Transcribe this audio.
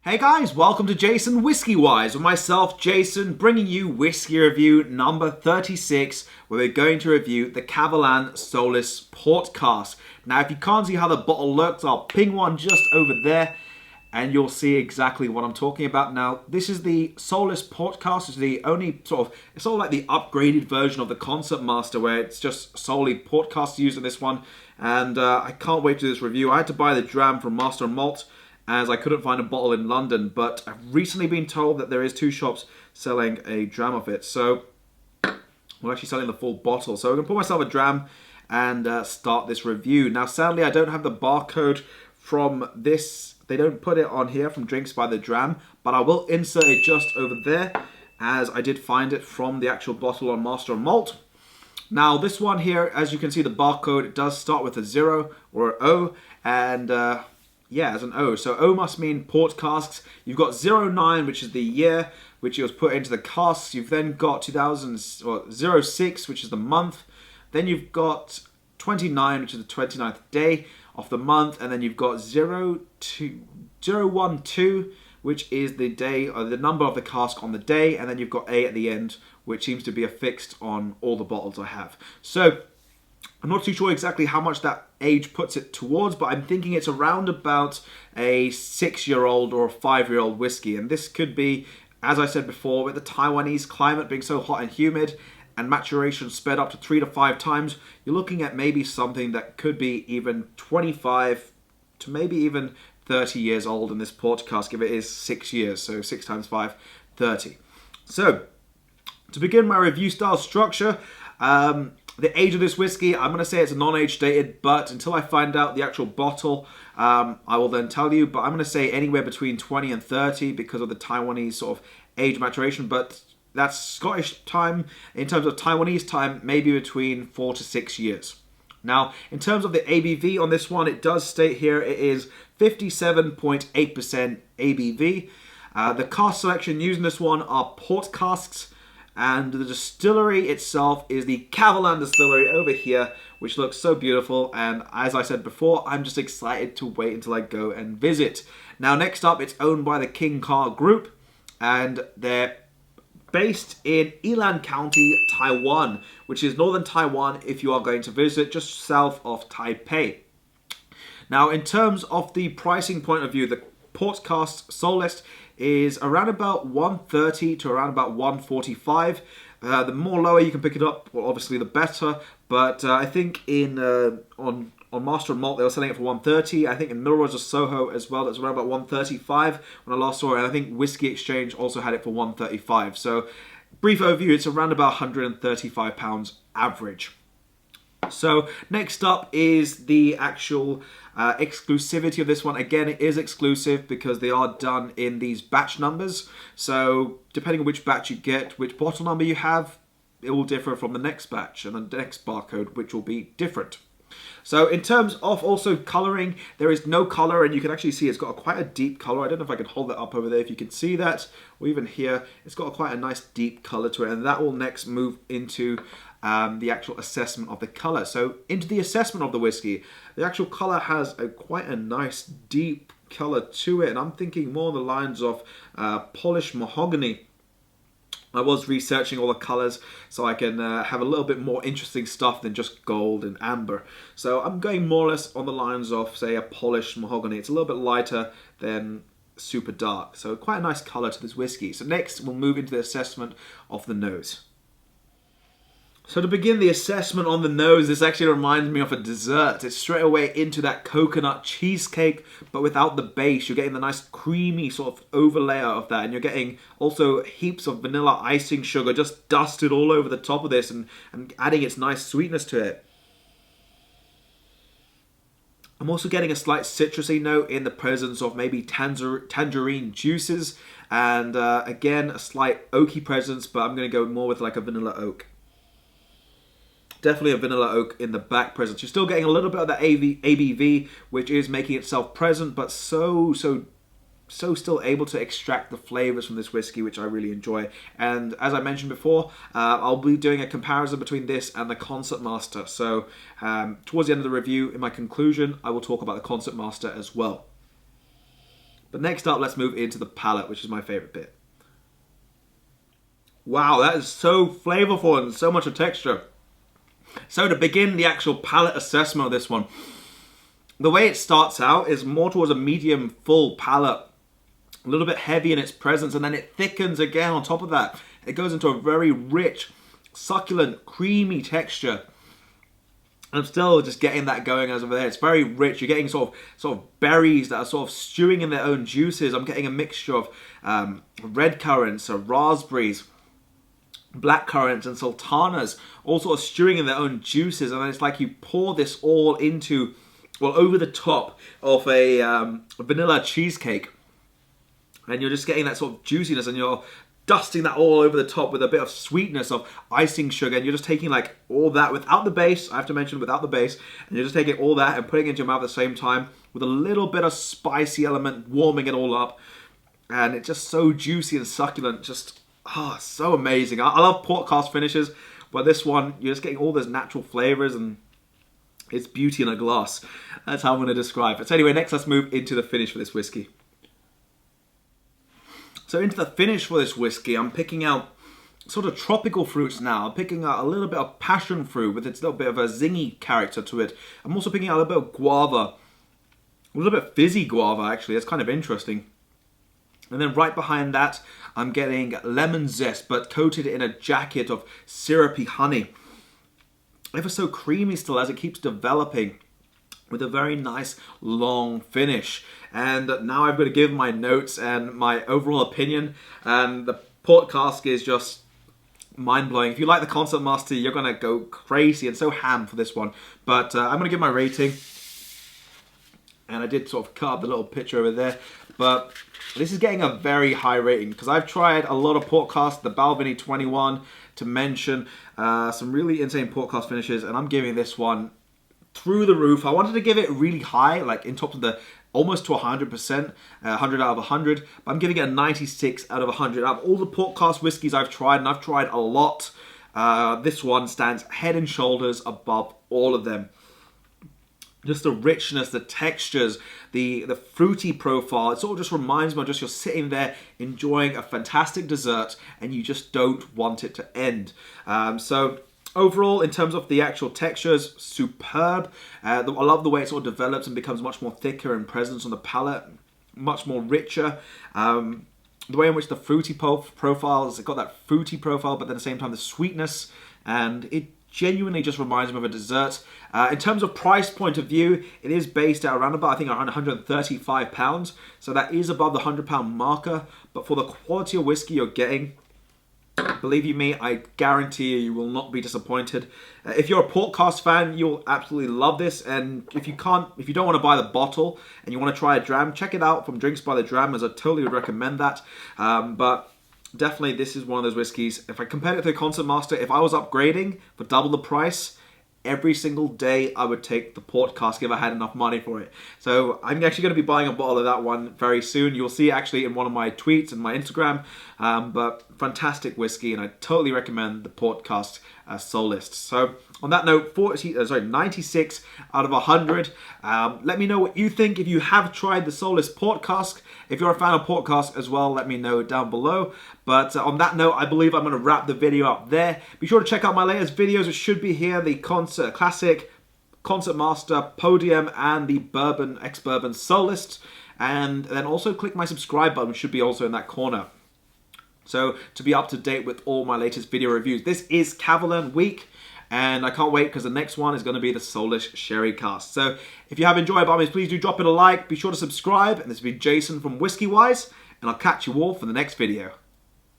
Hey guys, welcome to Jason Whiskey Wise with myself, Jason, bringing you whiskey review number 36, where we're going to review the Kavalan Solist Port Cask. Now, if you can't see how the bottle looks, I'll ping one just over there, and you'll see exactly what I'm talking about. Now, this is the Solist Port Cask. It's the only it's sort of like the upgraded version of the Concert Master, where it's just solely port cask used in this one. And I can't wait to do this review. I had to buy the dram from Master and Malt, as I couldn't find a bottle in London, but I've recently been told that there is 2 shops selling a dram of it. So we're actually selling the full bottle. So I'm going to pour myself a dram and start this review. Now, sadly, I don't have the barcode from this. They don't put it on here from Drinks by the Dram, but I will insert it just over there, as I did find it from the actual bottle on Master and Malt. Now, this one here, as you can see, the barcode, it does start with a 0 or an O, and yeah, as an O. So O must mean port casks. You've got 09, which is the year which it was put into the casks. You've then got 06, which is the month. Then you've got 29, which is the 29th day of the month. And then you've got 012, which is the day, or the number of the cask on the day. And then you've got A at the end, which seems to be affixed on all the bottles I have. So I'm not too sure exactly how much that age puts it towards, but I'm thinking it's around about a 6-year-old or a 5-year-old whiskey. And this could be, as I said before, with the Taiwanese climate being so hot and humid and maturation sped up to 3 to 5 times, you're looking at maybe something that could be even 25 to maybe even 30 years old in this port cask if it is 6 years. So 6 times 5, 30. So to begin my review style structure, the age of this whiskey, I'm going to say it's non-age dated, but until I find out the actual bottle, I will then tell you. But I'm going to say anywhere between 20 and 30 because of the Taiwanese sort of age maturation. But that's Scottish time. In terms of Taiwanese time, maybe between 4 to 6 years. Now, in terms of the ABV on this one, it does state here it is 57.8% ABV. The cask selection used in this one are port casks. And the distillery itself is the Kavalan Distillery over here, which looks so beautiful. And as I said before, I'm just excited to wait until I go and visit. Now, next up, it's owned by the King Car Group, and they're based in Ilan County, Taiwan, which is northern Taiwan if you are going to visit, just south of Taipei. Now, in terms of the pricing point of view, the Port Cask Solist is around about 130 to around about 145. The more lower you can pick it up, well, obviously the better. But I think on Master and Malt they were selling it for 130. I think in Milrose or Soho as well, that's around about 135 when I last saw it. And I think Whiskey Exchange also had it for 135. So brief overview, it's around about £135 average. So next up is the actual exclusivity of this one. Again, it is exclusive because they are done in these batch numbers. So depending on which batch you get, which bottle number you have, it will differ from the next batch and the next barcode, which will be different. So in terms of also colouring, there is no colour, and you can actually see it's got quite a deep colour. I don't know if I can hold that up over there if you can see that, or even here. It's got quite a nice deep colour to it, and that will next move into the actual assessment of the colour. So into the assessment of the whiskey, the actual colour has quite a nice deep colour to it, and I'm thinking more on the lines of polished mahogany. I was researching all the colours so I can have a little bit more interesting stuff than just gold and amber. So I'm going more or less on the lines of, say, a polished mahogany. It's a little bit lighter than super dark. So quite a nice colour to this whiskey. So next we'll move into the assessment of the nose. So to begin the assessment on the nose, this actually reminds me of a dessert. It's straight away into that coconut cheesecake, but without the base. You're getting the nice creamy sort of overlayer of that, and you're getting also heaps of vanilla icing sugar just dusted all over the top of this and adding its nice sweetness to it. I'm also getting a slight citrusy note in the presence of maybe tangerine juices, and again, a slight oaky presence, but I'm going to go more with like a vanilla oak. Definitely a vanilla oak in the back presence. You're still getting a little bit of that ABV, which is making itself present, but so still able to extract the flavors from this whiskey, which I really enjoy. And as I mentioned before, I'll be doing a comparison between this and the Concert Master. So towards the end of the review, in my conclusion, I will talk about the Concert Master as well. But next up, let's move into the palate, which is my favorite bit. Wow, that is so flavorful and so much of texture. So to begin the actual palate assessment of this one, the way it starts out is more towards a medium full palate, a little bit heavy in its presence, and then it thickens again on top of that. It goes into a very rich, succulent, creamy texture. I'm still just getting that going as over there. It's very rich. You're getting sort of berries that are sort of stewing in their own juices. I'm getting a mixture of red currants, raspberries, black currants and sultanas, all sort of stewing in their own juices. And then it's like you pour this all into, well, over the top of a vanilla cheesecake. And you're just getting that sort of juiciness, and you're dusting that all over the top with a bit of sweetness of icing sugar, and you're just taking like all that without the base. I have to mention without the base, and you're just taking all that and putting it into your mouth at the same time with a little bit of spicy element warming it all up, and it's just so juicy and succulent. Just so amazing. I love pork cast finishes, but this one you're just getting all those natural flavors and it's beauty in a glass. That's how I'm going to describe it. So anyway, next let's move into the finish for this whiskey. So into the finish for this whiskey, I'm picking out sort of tropical fruits now. I'm picking out a little bit of passion fruit with its little bit of a zingy character to it. I'm also picking out a little bit of guava, a little bit fizzy guava actually. That's kind of interesting. And then right behind that, I'm getting lemon zest, but coated in a jacket of syrupy honey. Ever so creamy still as it keeps developing, with a very nice long finish. And now I've got to give my notes and my overall opinion, and the port cask is just mind-blowing. If you like the Concert Master, you're going to go crazy and so ham for this one. But I'm going to give my rating, and I did sort of cut up the little picture over there, but this is getting a very high rating because I've tried a lot of port cask, the Balvenie 21 to mention, some really insane port cask finishes, and I'm giving this one through the roof. I wanted to give it really high, like in top of the almost to 100%, 100 out of 100, but I'm giving it a 96 out of 100. Out of all the port cask whiskies I've tried, and I've tried a lot, this one stands head and shoulders above all of them. Just the richness, the textures, the fruity profile. It sort of just reminds me of just you're sitting there enjoying a fantastic dessert and you just don't want it to end. So overall, in terms of the actual textures, superb. I love the way it sort of develops and becomes much more thicker in presence on the palate, much more richer. The way in which the fruity profile has got that fruity profile, but then at the same time the sweetness, and it genuinely just reminds me of a dessert. In terms of price point of view, it is based at around about, I think, around £135. So that is above the £100 marker. But for the quality of whiskey you're getting, believe you me, I guarantee you will not be disappointed. If you're a port cask fan, you'll absolutely love this. And if you don't want to buy the bottle and you want to try a dram, check it out from Drinks by the Dram, as I totally would recommend that. But definitely, this is one of those whiskies. If I compared it to the Concert Master, if I was upgrading for double the price, every single day I would take the port cask if I had enough money for it. So I'm actually going to be buying a bottle of that one very soon. You'll see actually in one of my tweets and my Instagram. But fantastic whiskey, and I totally recommend the port cask Solist. So on that note, 96 out of 100. Let me know what you think if you have tried the Solist port cask. If you're a fan of port cask as well, let me know down below. But on that note, I believe I'm going to wrap the video up there. Be sure to check out my latest videos, which should be here: the classic Concert Master Podium and the Bourbon ex-Bourbon Solist. And then also click my subscribe button, which should be also in that corner. So to be up to date with all my latest video reviews. This is Kavalan Week, and I can't wait because the next one is going to be the Solist Sherry Cask. So if you have enjoyed by me, please do drop it a like. Be sure to subscribe. And this has been Jason from Whiskey Wise, and I'll catch you all for the next video.